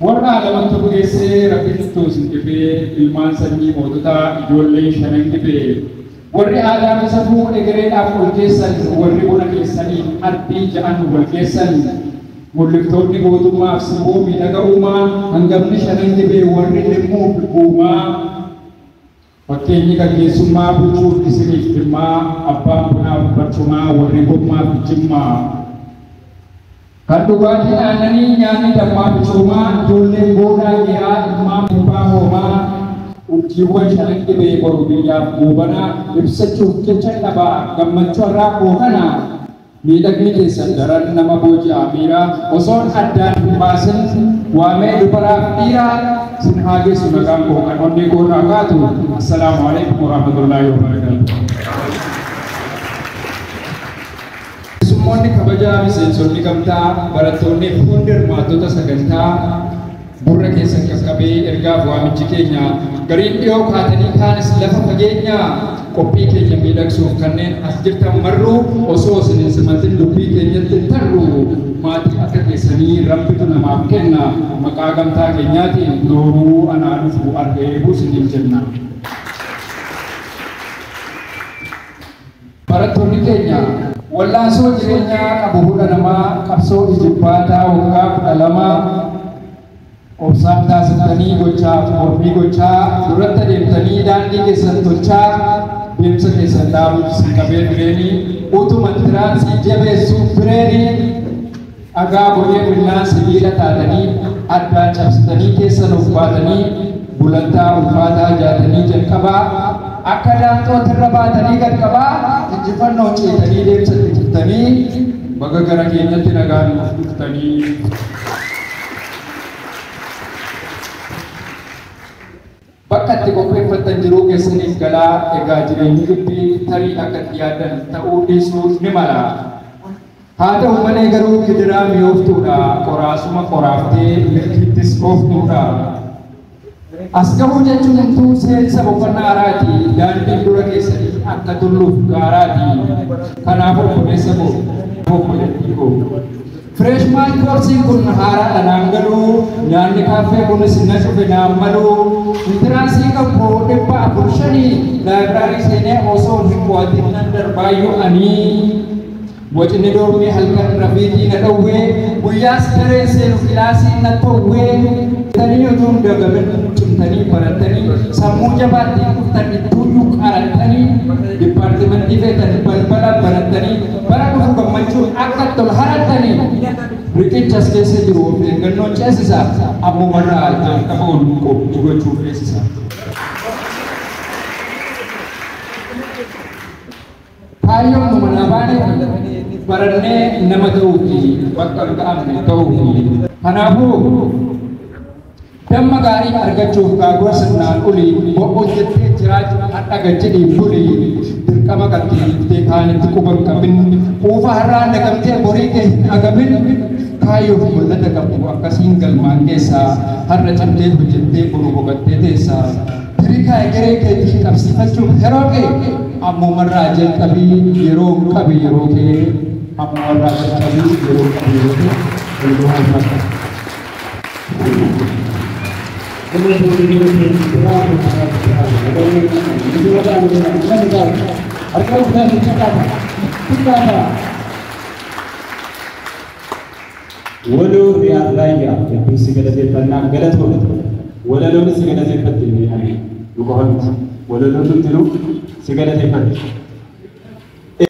warra alaman tu gese rabbi tu sintipe ilman sanyi moduta ijolle shanangipe warri adam sabu egere da fulkesan warri bona kesani addi jaan fulkesan mulliftonni goduma afsibo mi daga uma hangamni shanangipe warri lemmu uma fakkenyi kagesuma bucu disini firma abba puna percuma warri gomma bijimma Kadubati anani nyani damma bichuma jolle boda gira imam ba homa ujiwa shalan ke be boru biya bobana ibsachu kechan ba gammachora ko kana midagni ke sandaran nama boji amira oson addan basin wa me dubara tira sinhage sunagam ko kanonni ko nakatu assalamu alaikum warahmatullahi wabarakatuh Semua kabaja misensonni kamta baratonni founder matota saganta burra kesan kaskabe erga buah mijikenya garin dio khatani khanis lafa fagenya kopi kenya midaksu kanen asjirta marru oso sinin sematin lupi kenya tentarru mati akake sani rampitu nama kenna makagam ta kenya ti noru ana rufu arge bu sinin jenna baratonni kenya Wallah so jirenya kabuhuda nama kapso ijibata wongga kudalama obsanta sentani gocha formi gocha durata demtani dandi ke santocha bemsa ke sandabu sikabe bireni utu mantran si jabe sufreni aga boye minna sibila tadani adda chapstani ke sanufadani bulanta ufada jatani jankaba akadam to terrabatani gatkaba jifanno cetani demsa tani bagagara kenyatti nagaan duftani bakkatti qopheeffatan jiru keessaniif galaa egaa jireenyi dubbii tarii akkatti yaadan ta'uu dhiisuu ni mala haa ta'u malee garuu gidiraa mi'ooftuudha qoraasuma qoraaftee milkittis ooftuudha Asgahu jechuun imtuu seensa boqonnaa haaraati daandiin dura keessanii akka tulluuf gaaraati kanaaf obboleessa koo freshman coursiin kun haaraadha naan galuu nyaanni kaaffee kunis na cufe naan maluu intiransii qabu 400 laayibraarii seenee osoo hin qo'atin nan darbaayyuu ani Wajni dormi halkan rafiti na dawwe guyyaas daree seenu kilaasii na towwe tanii utuun dagamin cimtanii baratanii sammuu jabaatti dhuftanii tuyyuu qaratanii dipaartimentii feetanii balbala baratanii bara dhufu gammachuun akka tol haratanii riqichas keessa jiru of eeggannoon ceesisa ammumarraa jalqaba ol qophii gochuu feesisa. Kaayyoon nu manaabaanii barannee nama ta'uufi bakka ga'amne ta'uufi kanaafuu damma gaarii argachuuf gaagura sirnaan ulii bo'oo jettee jiraachuu hadha gajjidhiin bulii dirqama qabxiiftee kaanitti quban qabin quufa har'aan dhagamtee borii kee hin agamin kaayyoof mul'ata qabu akkasiin galmaan keessaa har'a cimtee hojjettee boru boqattee teessaa Dirika egeree keetii qabsiifachuuf yeroo kee ammumarraa jalqabii yeroo qabi yeroo kee ammumarraa jalqabii yeroo qabi yeroo kee yeroo haifata. Walau riak raya itu segala sesuatu galat holat. Walau lu segala sesuatu ini, bukan walau lu tu segala sesuatu.